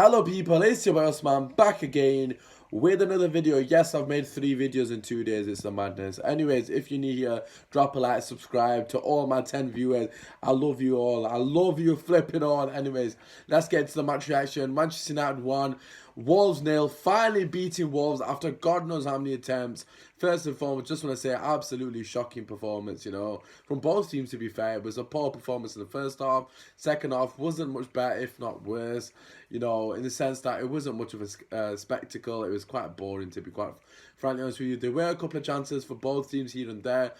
Hello people, it's your boy Osman back again with another video. Yes, I've made 3 videos in 2 days, it's a madness. Anyways, if you're new here, drop a like, subscribe. To all my 10 viewers, I love you all. I love you flipping on. Anyways, let's get to the match reaction. Manchester United won, Wolves nil, finally beating Wolves after God knows how many attempts. First and foremost, just want to say absolutely shocking performance, from both teams to be fair. It was a poor performance in the first half. Second half wasn't much better, if not worse, in the sense that it wasn't much of a spectacle. It was quite boring, to be quite frankly honest with you. There were a couple of chances for both teams here and there.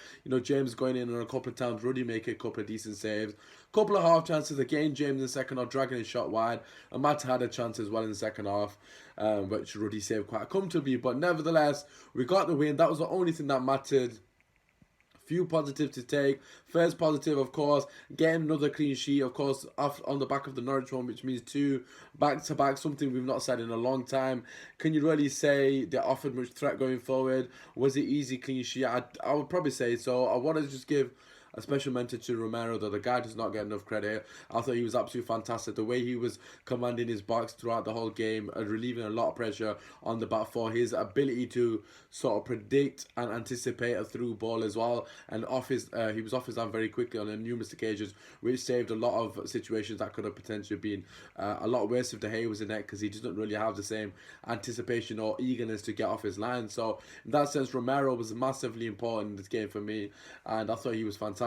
James going in on a couple of times, Ruddy making a couple of decent saves. Couple of half chances again, James in the second half dragging his shot wide. And Matt had a chance as well in the second half, which Ruddy saved quite comfortably. But nevertheless, we got the win. That was the only thing that mattered. Few positives to take. First positive, of course, getting another clean sheet, of course, on the back of the Norwich one, which means 2 back-to-back, something we've not said in a long time. Can you really say they offered much threat going forward? Was it easy clean sheet? I would probably say so. I want to just give a special mention to Romero, though the guy does not get enough credit. I thought he was absolutely fantastic. The way he was commanding his box throughout the whole game, relieving a lot of pressure on the back four. His ability to sort of predict and anticipate a through ball as well, and he was off his hand very quickly on numerous occasions, which saved a lot of situations that could have potentially been a lot worse if De Gea was in net, because he doesn't really have the same anticipation or eagerness to get off his line. So in that sense, Romero was massively important in this game for me, and I thought he was fantastic.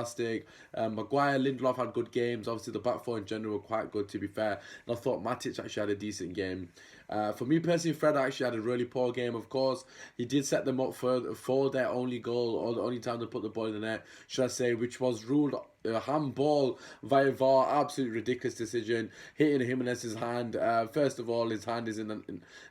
Maguire, Lindelof had good games. Obviously, the back four in general were quite good, to be fair. And I thought Matic actually had a decent game. For me personally, Fred actually had a really poor game. Of course, he did set them up for their only goal, or the only time to put the ball in the net, should I say, which was ruled handball via VAR. Absolutely ridiculous decision, hitting Jimenez's hand. First of all, his hand is in a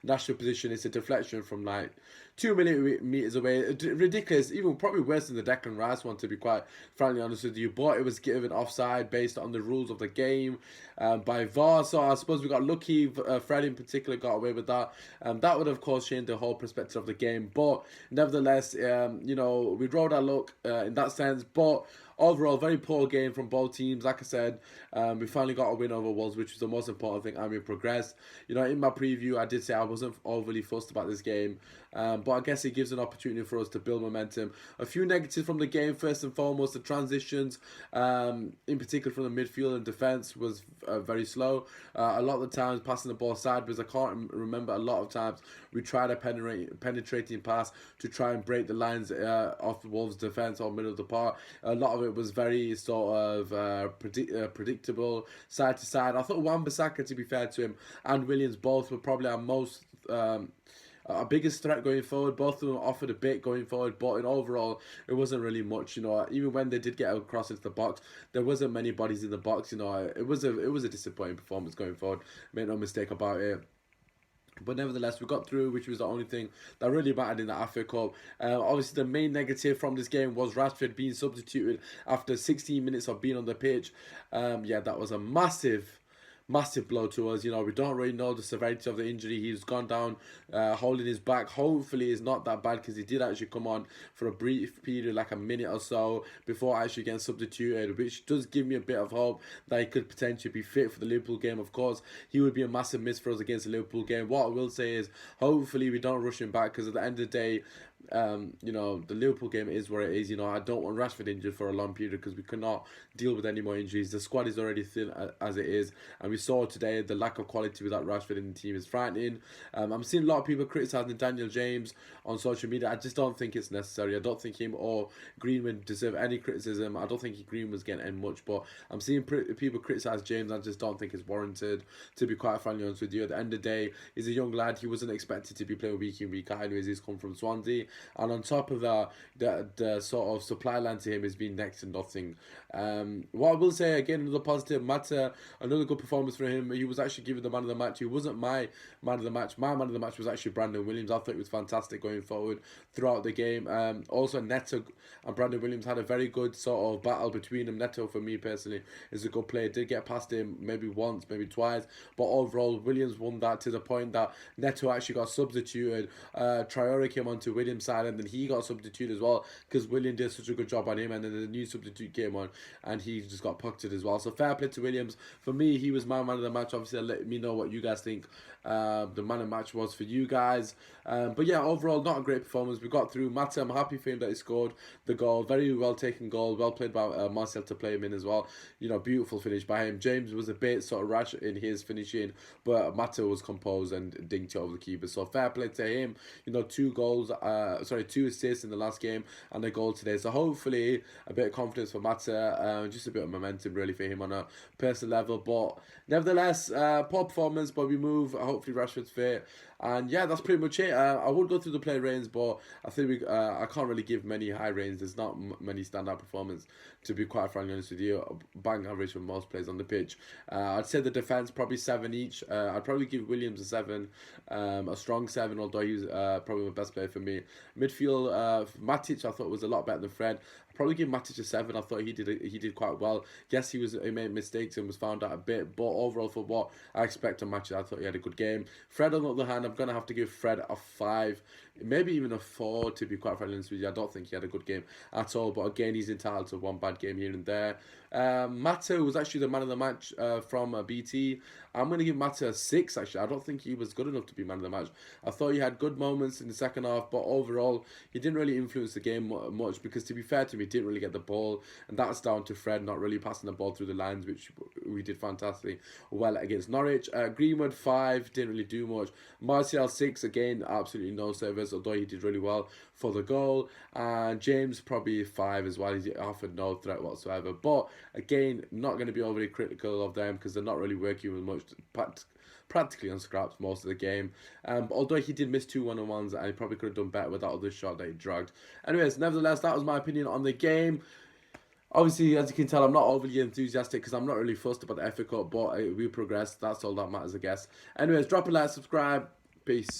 natural position. It's a deflection from like 2 meters away. Ridiculous, even probably worse than the Declan Rice one, to be quite frankly honest with you. But it was given offside based on the rules of the game by VAR. So I suppose we got lucky. Fred in particular got away with that. That would of course change the whole perspective of the game. But nevertheless, we rode our luck in that sense. But overall, very poor game from both teams. Like I said, we finally got a win over Wolves, which was the most important thing, and we progressed. In my preview, I did say I wasn't overly fussed about this game, but I guess it gives an opportunity for us to build momentum. A few negatives from the game. First and foremost, the transitions, in particular from the midfield and defence, was very slow. A lot of the times passing the ball sideways. I can't remember a lot of times we tried a penetrating pass to try and break the lines off Wolves' defence or middle of the park. A lot of it was very sort of predictable, side to side. I thought Wan-Bissaka, to be fair to him, and Williams both were probably our most our biggest threat going forward. Both of them offered a bit going forward, but in overall, it wasn't really much. Even when they did get across into the box, there wasn't many bodies in the box. It was a disappointing performance going forward. Make no mistake about it. But nevertheless, we got through, which was the only thing that really mattered in the FA Cup. Obviously, the main negative from this game was Rashford being substituted after 16 minutes of being on the pitch. That was a massive blow to us. We don't really know the severity of the injury. He's gone down holding his back. Hopefully it's not that bad, because he did actually come on for a brief period, like a minute or so, before actually getting substituted, which does give me a bit of hope that he could potentially be fit for the Liverpool game. Of course, he would be a massive miss for us against the Liverpool game. What I will say is, hopefully we don't rush him back, because at the end of the day, the Liverpool game is where it is. I don't want Rashford injured for a long period, because we cannot deal with any more injuries. The squad is already thin as it is, and we saw today the lack of quality without Rashford in the team is frightening. I'm seeing a lot of people criticising Daniel James on social media. I just don't think it's necessary. I don't think him or Greenwood deserve any criticism. I don't think Greenwood was getting much, but I'm seeing people criticise James. I just don't think it's warranted, to be quite frankly honest with you. At the end of the day, he's a young lad. He wasn't expected to be playing week in, week out anyways. He's come from Swansea, and on top of that, the sort of supply line to him has been next to nothing. What I will say, again, another positive, Mata, another good performance for him. He was actually given the man of the match. He wasn't my man of the match. My man of the match was actually Brandon Williams. I thought it was fantastic going forward throughout the game. Also, Neto and Brandon Williams had a very good sort of battle between them. Neto, for me personally, is a good player. Did get past him maybe once, maybe twice, but overall, Williams won that to the point that Neto actually got substituted. Traore came on to Williams' Williams side, and then he got substituted as well because Williams did such a good job on him, and then the new substitute came on and he just got pucked as well. So fair play to Williams. For me, he was my man of the match. Obviously, let me know what you guys think the man of the match was for you guys. But yeah, overall, not a great performance. We got through. Mata, I'm happy for him that he scored the goal. Very well taken goal. Well played by Marcel to play him in as well. You know, beautiful finish by him. James was a bit sort of rash in his finishing, but Mata was composed and dinked it over the keeper. So fair play to him. You know, 2 assists in the last game and a goal today. So hopefully a bit of confidence for Mata, just a bit of momentum really for him on a personal level. But nevertheless, poor performance, but we move. Hopefully Rashford's fit. And yeah, that's pretty much it. I would go through the player ratings, but I think I can't really give many high ratings. There's not many standout performances, to be quite frankly honest with you. Bang average for most players on the pitch. I'd say the defence probably 7 each. I'd probably give Williams a 7, a strong 7, although he's probably the best player for me. Midfield, Matic I thought was a lot better than Fred. I'd probably give Matic a 7. I thought he did quite well. Yes, he made mistakes and was found out a bit, but overall for what I expect of Matic, I thought he had a good game. Fred on the other hand, I'm gonna have to give Fred a 5, maybe even a 4, to be quite frankly honest with you. I don't think he had a good game at all, but again, he's entitled to one bad game here and there. Mata was actually the man of the match from BT. I'm going to give Mata a 6 actually. I don't think he was good enough to be man of the match. I thought he had good moments in the second half, but overall he didn't really influence the game much because, to be fair to him, he didn't really get the ball, and that's down to Fred not really passing the ball through the lines, which we did fantastically well against Norwich. Greenwood 5, didn't really do much. Martial 6, again absolutely no service, although he did really well for the goal. And James probably 5 as well. He offered no threat whatsoever, but again, not going to be overly critical of them because they're not really working with much, practically on scraps most of the game. Although he did miss 2 1-on-1s and he probably could have done better with that other shot that he dragged. Anyways, nevertheless, that was my opinion on the game. Obviously, as you can tell, I'm not overly enthusiastic because I'm not really fussed about the FA Cup, but we progressed. That's all that matters, I guess. Anyways, drop a like, subscribe. Peace.